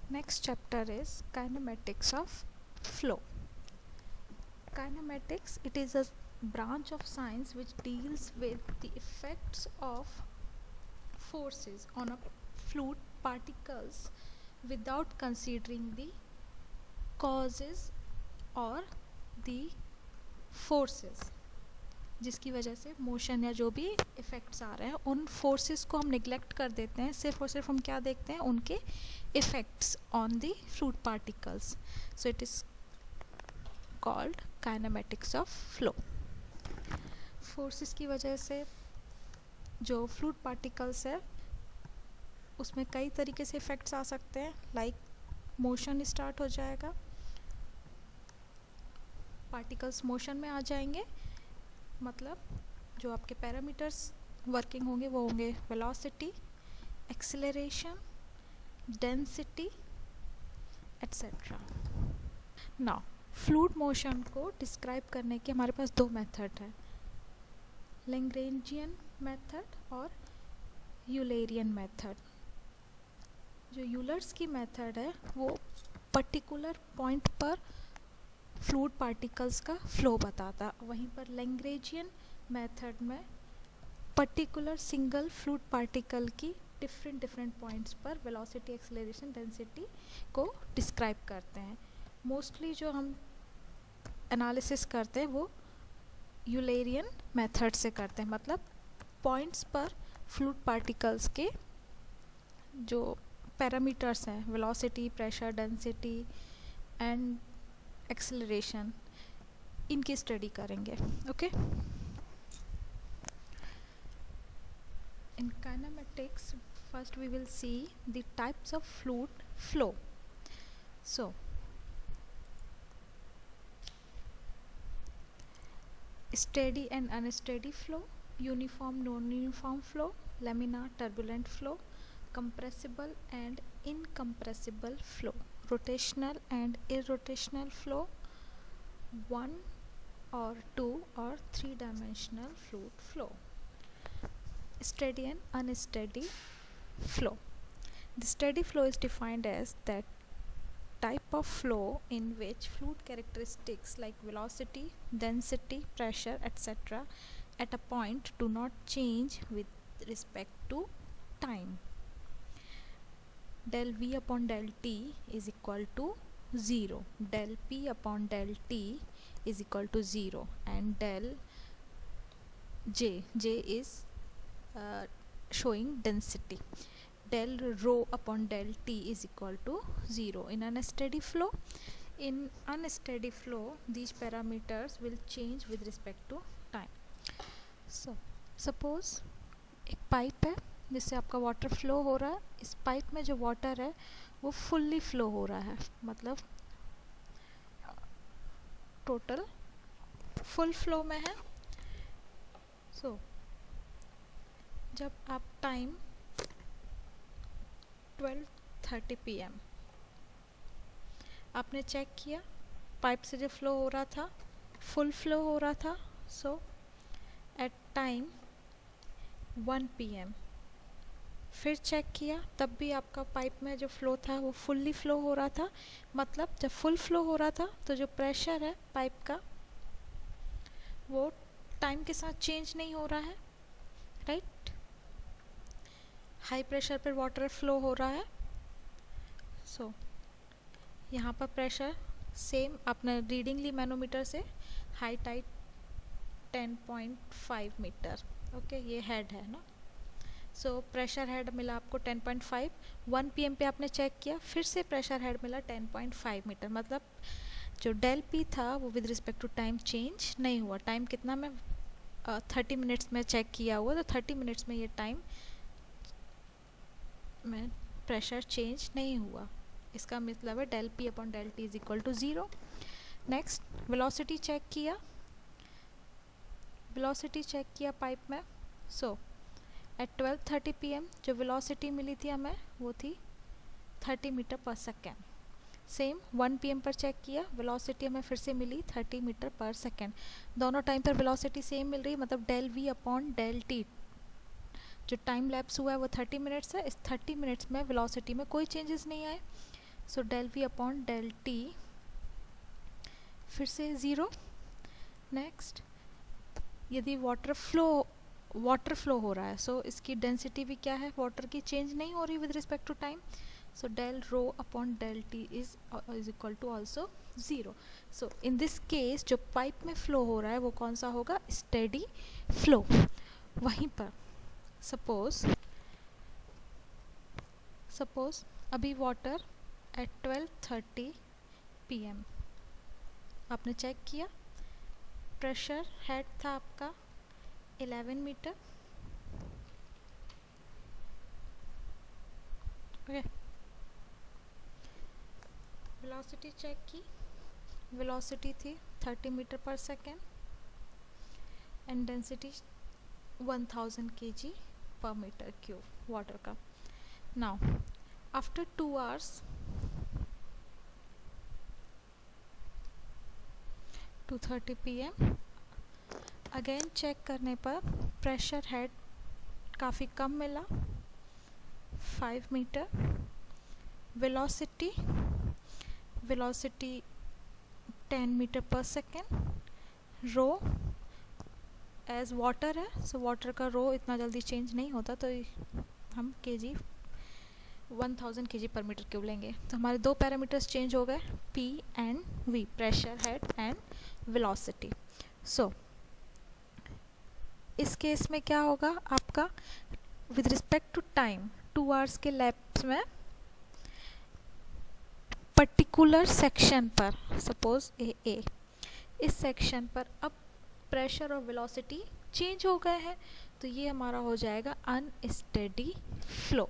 Next chapter is kinematics of flow. Kinematics, it is a branch of science which deals with the effects of forces on a fluid particles without considering the causes or the forces जिसकी वजह से motion या जो भी effects आ रहे हैं उन forces को हम निगलेक्ट कर देते हैं, सिर्फ और सिर्फ हम क्या देखते हैं, उनके effects on the fluid particles. So it is called kinematics of flow. Forces की वजह से जो फ्लूइड पार्टिकल्स है उसमें कई तरीके से इफ़ेक्ट्स आ सकते हैं. लाइक मोशन स्टार्ट हो जाएगा, पार्टिकल्स मोशन में आ जाएंगे, मतलब जो आपके पैरामीटर्स वर्किंग होंगे वो होंगे velocity, acceleration, density etcetera. Now fluid motion को डिस्क्राइब करने के हमारे पास दो मेथड हैं, लैग्रेंजियन मेथड और यूलरियन मेथड. जो यूलर्स की मेथड है वो पर्टिकुलर पॉइंट पर फ्लूइड पार्टिकल्स का फ्लो बताता, वहीं पर लैग्रेंजियन मेथड में पर्टिकुलर सिंगल फ्लूइड पार्टिकल की डिफरेंट पॉइंट्स पर वेलोसिटी, एक्सेलरेशन, डेंसिटी को डिस्क्राइब करते हैं. मोस्टली जो हम एनालिसिस करते हैं वो यूलरियन मेथड से करते हैं, मतलब पॉइंट्स पर फ्लूइड पार्टिकल्स के जो पैरामीटर्स हैं, velocity, pressure, density and acceleration, इनकी स्टडी करेंगे. Okay. In kinematics first we will see the types of fluid flow. So steady and unsteady flow, uniform non-uniform flow, laminar turbulent flow, compressible and incompressible flow, rotational and irrotational flow, one or two or three dimensional fluid flow. Steady and unsteady flow. The steady flow is defined as that type of flow in which fluid characteristics like velocity, density, pressure, etc. at a point do not change with respect to time. Del V upon del T is equal to 0. Del P upon del T is equal to 0, and del J is showing density. Del rho upon del T is equal to 0 in unsteady flow. In unsteady flow, these parameters will change with respect to time. So suppose एक pipe है जिससे आपका water flow हो रहा है. इस pipe में जो वाटर है वो फुल्ली फ्लो हो रहा है, मतलब टोटल फुल फ्लो में है. सो जब आप टाइम 12:30 PM आपने चेक किया, पाइप से जो फ्लो हो रहा था फुल फ्लो हो रहा था. सो एट टाइम 1 PM फिर चेक किया, तब भी आपका पाइप में जो फ्लो था वो फुल्ली फ्लो हो रहा था. मतलब जब फुल फ्लो हो रहा था तो जो प्रेशर है पाइप का वो टाइम के साथ चेंज नहीं हो रहा है, राइट. हाई प्रेशर पर वाटर फ्लो हो रहा है. सो यहाँ पर प्रेशर सेम आपने रीडिंग ली मैनोमीटर से, हाई टाइट 10.5 मीटर. ओके, ये हेड है ना. सो प्रेशर हेड मिला आपको 10.5. 1 PM पे आपने चेक किया, फिर से प्रेशर हेड मिला 10.5 मीटर. मतलब जो डेल पी था वो with respect to time change नहीं हुआ. टाइम कितना में 30 मिनट्स में चेक किया हुआ, तो 30 मिनट्स में ये टाइम में प्रेशर चेंज नहीं हुआ. इसका मतलब है del P upon del T is equal to 0. Next velocity check किया, वेलोसिटी चेक किया पाइप में. सो एट 12:30 PM जो वेलोसिटी मिली थी हमें वो थी 30 metre per second. Same 1 PM पर चेक किया, वेलोसिटी हमें फिर से मिली 30 मीटर पर सेकेंड. दोनों टाइम पर वेलोसिटी सेम मिल रही, मतलब del we upon del T जो टाइम लैप्स हुआ है वो 30 मिनट्स है. इस 30 मिनट्स में वेलोसिटी में कोई चेंजेस नहीं आए. So del we upon del t फिर से 0। नेक्स्ट, यदि वाटर फ्लो हो रहा है, सो इसकी डेंसिटी भी क्या है, वाटर की चेंज नहीं हो रही with respect to time, so del rho upon del T is equal to also 0। So in this case जो पाइप में फ्लो हो रहा है वो कौन सा होगा, स्टेडी फ्लो। वहीं पर सपोज अभी वाटर एट 12:30 PM आपने चेक किया, प्रेशर हेड था आपका 11 मीटर, ओके। वेलोसिटी चेक की, वेलोसिटी थी 30 metre per second and density 1000 kg पर मीटर क्यूब वाटर का। Now after 2 hours 2:30 PM again check करने पर प्रेशर हेड काफ़ी कम मिला 5 metre, velocity 10 metre per second, rho as water है, सो वाटर का रो इतना जल्दी चेंज नहीं होता, तो हम केजी 1000 kg पर मीटर क्यूब लेंगे। तो हमारे दो पैरामीटर्स चेंज हो गए, P and V, pressure head and velocity. So इस केस में क्या होगा आपका, with respect to time 2 hours के लैप्स में पर्टिकुलर सेक्शन पर, सपोज ए, इस सेक्शन पर अब प्रेशर और वेलोसिटी चेंज हो गए हैं, तो ये हमारा हो जाएगा unsteady flow.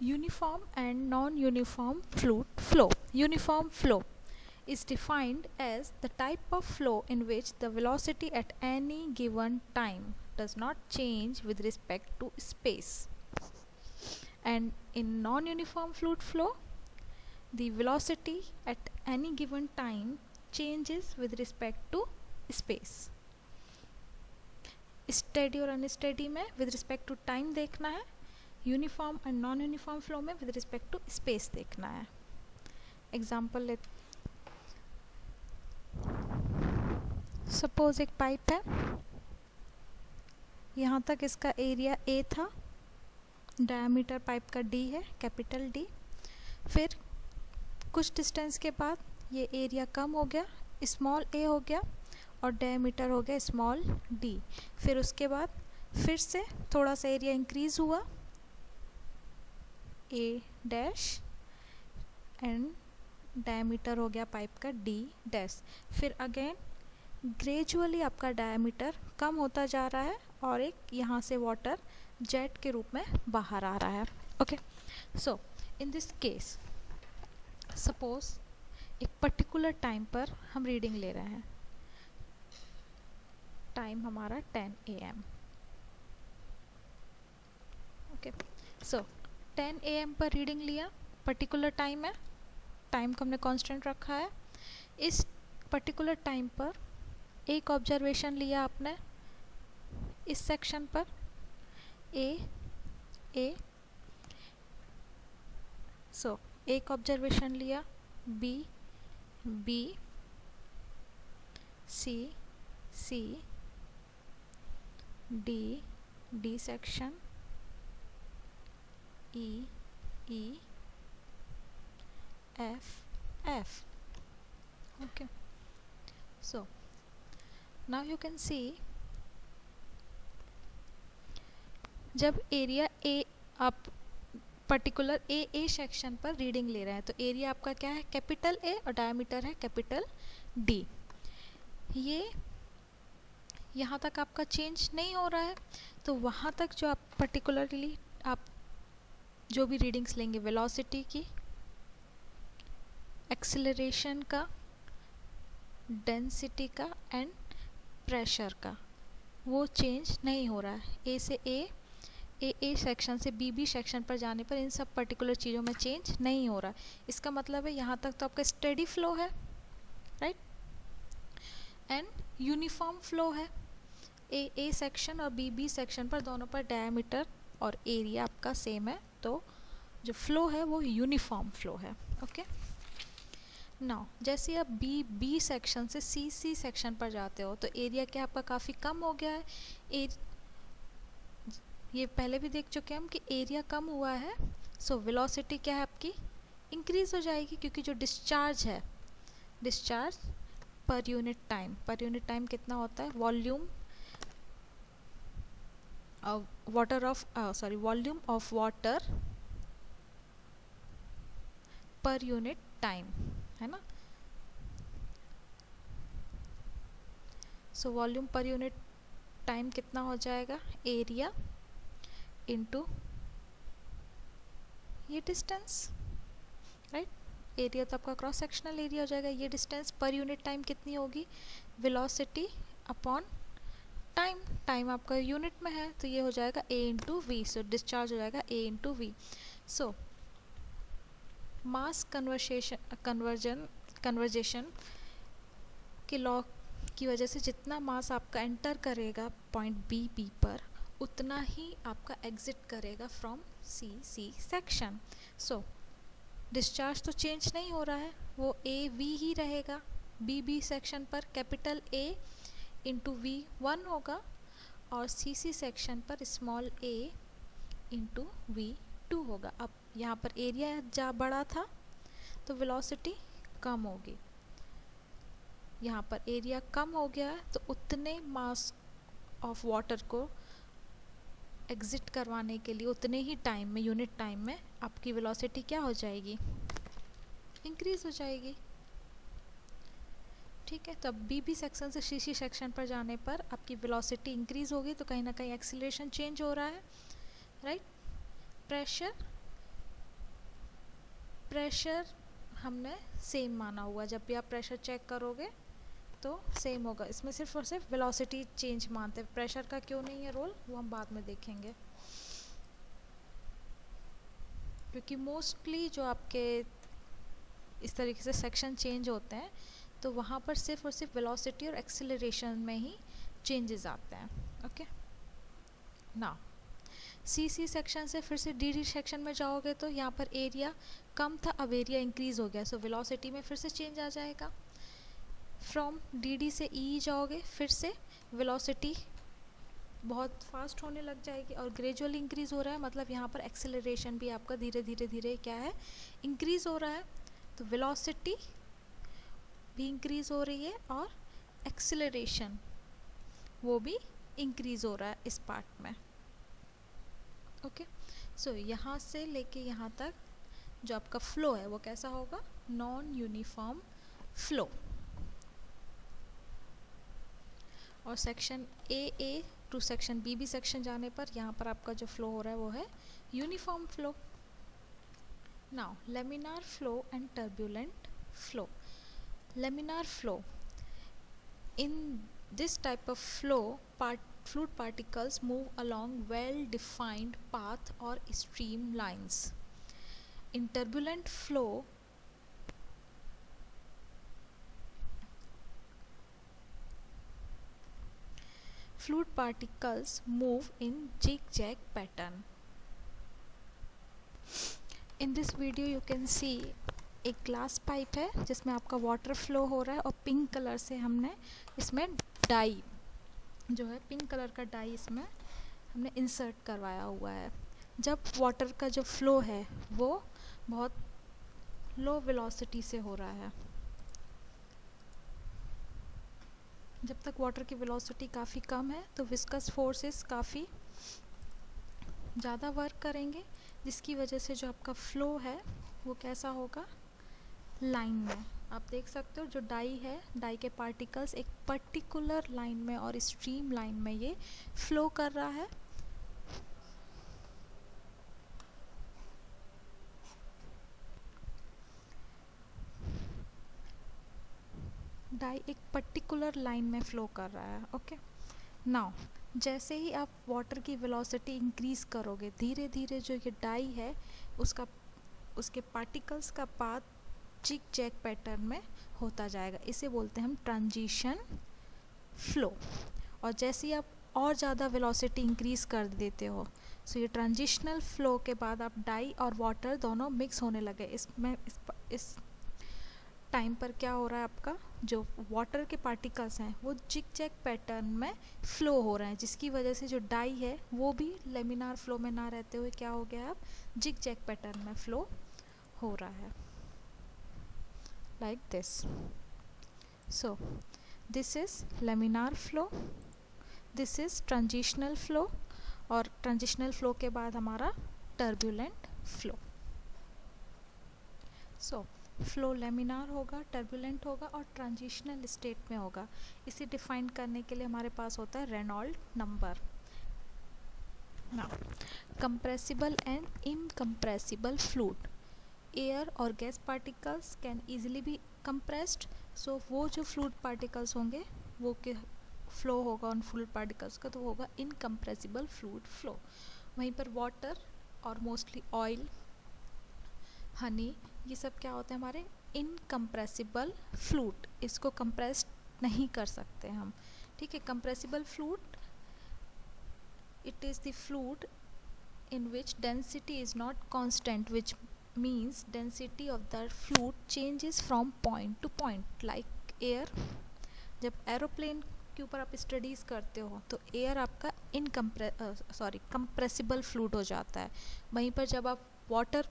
Uniform and non-uniform fluid flow. Uniform flow is defined as the type of flow in which the velocity at any given time does not change with respect to space. And in non-uniform fluid flow, the velocity at any given time changes with respect to space. Steady और unsteady में with respect to time देखना है, uniform and non uniform flow में with respect to space देखना है। Example ले, suppose एक pipe है, यहाँ तक इसका एरिया A था, डायमीटर पाइप का D है, कैपिटल D। फिर कुछ डिस्टेंस के बाद ये एरिया कम हो गया, स्मॉल a हो गया, और डायमीटर हो गया स्मॉल d। फिर उसके बाद फिर से थोड़ा सा एरिया इंक्रीज हुआ, a डैश, एंड डायमीटर हो गया पाइप का d डैश। फिर अगेन ग्रेजुअली आपका डायमीटर कम होता जा रहा है और एक यहाँ से वाटर जेट के रूप में बाहर आ रहा है, okay. So in this case suppose एक पर्टिकुलर टाइम पर हम रीडिंग ले रहे हैं, टाइम हमारा 10 AM, ओके। सो 10 AM पर रीडिंग लिया, पर्टिकुलर टाइम है, टाइम को हमने कांस्टेंट रखा है। इस पर्टिकुलर टाइम पर एक ऑब्जर्वेशन लिया आपने इस सेक्शन पर ए, सो एक ऑब्जर्वेशन लिया B, C, D section, E, F. Okay. So now you can see, जब एरिया A आप पर्टिकुलर ए सेक्शन पर रीडिंग ले रहे हैं, तो एरिया आपका क्या है, कैपिटल A, और डायमीटर है कैपिटल D। ये यहाँ तक आपका चेंज नहीं हो रहा है, तो वहाँ तक जो आप पर्टिकुलरली आप जो भी रीडिंग्स लेंगे, वेलोसिटी की, एक्सेलरेशन का, डेंसिटी का एंड प्रेशर का, वो चेंज नहीं हो रहा है। ए से ए सेक्शन से बी सेक्शन पर जाने पर इन सब पर्टिकुलर चीज़ों में चेंज नहीं हो रहा है। इसका मतलब है यहाँ तक तो आपका स्टेडी फ्लो है, राइट, एंड यूनिफॉर्म फ्लो है। ए सेक्शन और बी सेक्शन पर दोनों पर डायमीटर और एरिया आपका सेम है, तो जो फ्लो है वो यूनिफॉर्म फ्लो है। ओके, नाउ जैसे आप बी सेक्शन से सी सेक्शन पर जाते हो तो एरिया क्या आपका काफ़ी कम हो गया है। ये पहले भी देख चुके हैं हम कि एरिया कम हुआ है, सो वेलोसिटी क्या है आपकी इंक्रीज हो जाएगी, क्योंकि जो डिस्चार्ज है, डिस्चार्ज पर यूनिट टाइम कितना होता है, volume volume of water per unit time, है ना। So volume per unit time कितना हो जाएगा, एरिया इनटू ये डिस्टेंस, राइट। एरिया तो आपका क्रॉस सेक्शनल एरिया हो जाएगा, ये डिस्टेंस पर यूनिट टाइम कितनी होगी, वेलोसिटी अपॉन टाइम आपका यूनिट में है, तो ये हो जाएगा a इंटू वी। सो डिस्चार्ज हो जाएगा a इंटू वी। सो मास कन्वर्जेशन के लॉ की वजह से जितना मास आपका एंटर करेगा पॉइंट बी पर, उतना ही आपका एग्जिट करेगा from C section. So discharge तो चेंज नहीं हो रहा है, वो ए वी ही रहेगा। बी सेक्शन पर कैपिटल ए इंटू वी 1 होगा, और सी सेक्शन पर स्मॉल ए इंटू वी 2 होगा। अब यहाँ पर एरिया बड़ा था तो वेलोसिटी कम होगी, यहाँ पर एरिया कम हो गया है तो उतने मास ऑफ वाटर को एग्जिट करवाने के लिए उतने ही टाइम में, यूनिट टाइम में आपकी वेलोसिटी क्या हो जाएगी, इंक्रीज हो जाएगी। ठीक है, तो अब बी सेक्शन से सी सेक्शन पर जाने पर आपकी वेलोसिटी इंक्रीज होगी, तो कहीं ना कहीं एक्सीलरेशन चेंज हो रहा है, राइट। प्रेशर हमने सेम माना हुआ, जब भी आप प्रेशर चेक करोगे तो सेम होगा, इसमें सिर्फ और सिर्फ वेलोसिटी चेंज मानते हैं, प्रेशर का क्यों नहीं है रोल वो हम बाद में देखेंगे, क्योंकि मोस्टली जो आपके इस तरीके से सेक्शन चेंज होते हैं तो वहाँ पर सिर्फ और सिर्फ वेलोसिटी और एक्सीलरेशन में ही चेंजेस आते हैं। ओके, ना सी सेक्शन से फिर से डी सेक्शन में जाओगे तो यहाँ पर एरिया कम था, अब एरिया इंक्रीज हो गया, सो वेलोसिटी में फिर से चेंज आ जाएगा। फ्रॉम डी से ई जाओगे, फिर से वेलोसिटी बहुत फास्ट होने लग जाएगी और ग्रेजुअली इंक्रीज हो रहा है, मतलब यहाँ पर एक्सेलरेशन भी आपका धीरे धीरे क्या है, इंक्रीज हो रहा है। तो वेलोसिटी भी इंक्रीज हो रही है और एक्सेलरेशन वो भी इंक्रीज हो रहा है इस पार्ट में। ओके, सो यहाँ से लेके यहाँ तक जो आपका फ्लो है वो कैसा होगा, नॉन यूनिफॉर्म फ्लो। और section A to section B section जाने पर यहाँ पर आपका जो फ्लो हो रहा है वो है uniform flow. Now laminar flow and turbulent flow. Laminar flow, in this type of flow fluid particles move along well defined path or streamlines. In turbulent flow, fluid particles move in zigzag pattern. In this video you can see एक glass pipe है जिसमें आपका water flow हो रहा है और pink colour से हमने इसमें डाई जो है, पिंक कलर का डाई इसमें हमने इंसर्ट करवाया हुआ है। जब वाटर का जो फ्लो है वो बहुत लो वेलोसिटी से हो रहा है, जब तक वाटर की वेलोसिटी काफ़ी कम है तो विस्कस फोर्सेस काफ़ी ज़्यादा वर्क करेंगे, जिसकी वजह से जो आपका फ्लो है वो कैसा होगा, लाइन में। आप देख सकते हो जो डाई है, डाई के पार्टिकल्स एक पर्टिकुलर लाइन में और स्ट्रीम लाइन में ये फ्लो कर रहा है। डाई एक पर्टिकुलर लाइन में फ्लो कर रहा है। ओके, नाउ जैसे ही आप वाटर की वेलोसिटी इंक्रीज करोगे, धीरे धीरे जो ये डाई है उसके पार्टिकल्स का पाथ जिग जैग पैटर्न में होता जाएगा, इसे बोलते हैं हम ट्रांजिशन फ्लो। और जैसे ही आप और ज़्यादा वेलोसिटी इंक्रीज़ कर देते हो। सो ये ट्रांजिशनल फ्लो के बाद आप डाई और वाटर दोनों मिक्स होने लगे। इसमें इस टाइम पर क्या हो रहा है, आपका जो वाटर के पार्टिकल्स हैं वो जिग जैग पैटर्न में फ्लो हो रहे हैं, जिसकी वजह से जो डाई है वो भी लेमिनार फ्लो में ना रहते हुए क्या हो गया है, अब जिग जैग पैटर्न में फ्लो हो रहा है, like this. So this is laminar flow, this is transitional flow, और ट्रांजिशनल फ्लो के बाद हमारा turbulent flow. So flow laminar होगा, टर्बुलेंट होगा और ट्रांजिशनल स्टेट में होगा। इसे डिफाइन करने के लिए हमारे पास होता है Reynold number. Now compressible and incompressible fluid, air और gas particles can easily be compressed. So वो जो फ्लूइड पार्टिकल्स होंगे वो के फ्लो होगा उन फ्लूइड पार्टिकल्स का, तो होगा इनकम्प्रेसिबल फ्लूइड फ्लो। वहीं पर वाटर और मोस्टली ऑयल, हनी, ये सब क्या होते हैं हमारे इनकम्प्रेसिबल फ्लूइड, इसको कंप्रेस नहीं कर सकते हम, ठीक है। Compressible fluid, it is the fluid in which density is not constant, which means density of the fluid changes from point to point, like air। जब एरोप्लेन के ऊपर आप स्टडीज़ करते हो तो एयर आपका कंप्रेसिबल फ्लूइड हो जाता है। वहीं पर जब आप वाटर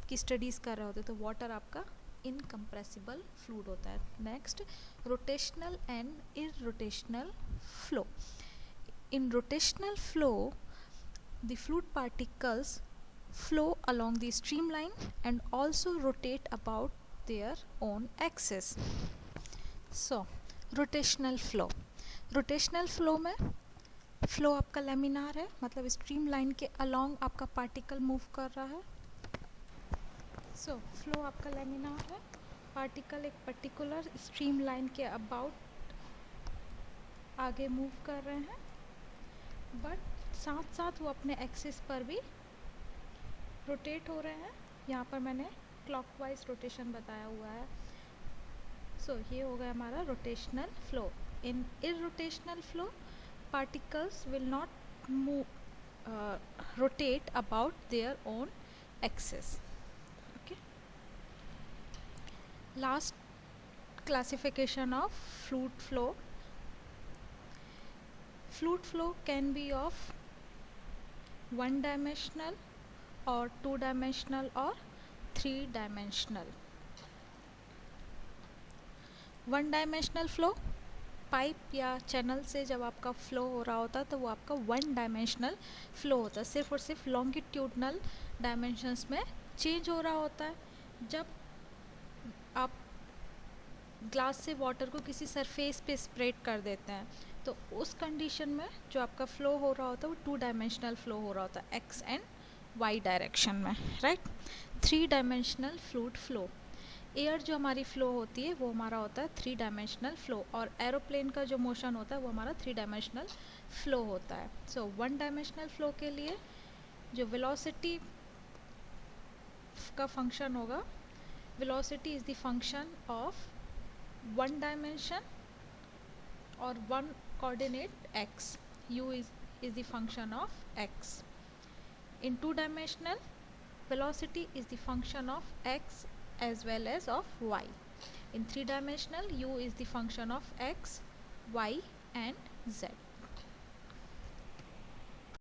की स्टडीज़ कर रहे होते हो तो वाटर आपका इनकम्प्रेसिबल फ्लूइड होता है। Next, rotational and irrotational flow. In rotational flow the fluid particles flow along the streamline and also rotate about their own axis. So rotational flow में फ्लो आपका लेमिनार है, मतलब स्ट्रीमलाइन के along आपका particle move कर रहा है। So flow आपका लेमिनार है, पार्टिकल एक पर्टिकुलर स्ट्रीमलाइन के अबाउट आगे मूव कर रहे हैं, बट साथ साथ वो अपने एक्सिस पर भी रोटेट हो रहे हैं। यहाँ पर मैंने क्लॉकवाइज रोटेशन बताया हुआ है। सो ये हो गया हमारा rotational flow. In irrotational flow particles will not move rotate about their own axis. Okay, last classification of fluid flow. Fluid flow can be of one dimensional or two dimensional or three dimensional. One dimensional flow, pipe या channel से जब आपका flow हो रहा होता है तो वो आपका वन डायमेंशनल फ्लो होता है, सिर्फ और सिर्फ लॉन्गिट्यूडनल डायमेंशंस में चेंज हो रहा होता है। जब आप ग्लास से वाटर को किसी सरफेस पे स्प्रेड कर देते हैं तो उस कंडीशन में जो आपका फ्लो हो रहा होता है वो टू डायमेंशनल फ्लो हो रहा होता है, एक्स एंड वाई डायरेक्शन में, right. Three dimensional fluid flow, air जो हमारी फ्लो होती है वो हमारा होता है थ्री डायमेंशनल फ्लो, और एरोप्लेन का जो मोशन होता है वो हमारा थ्री डायमेंशनल फ्लो होता है। सो वन डायमेंशनल फ्लो के लिए जो वेलोसिटी का फंक्शन होगा, velocity is the function of one dimension or one coordinate x, u is the function of x. In two dimensional, velocity is the function of x as well as of y. In three dimensional, u is the function of x, y and z.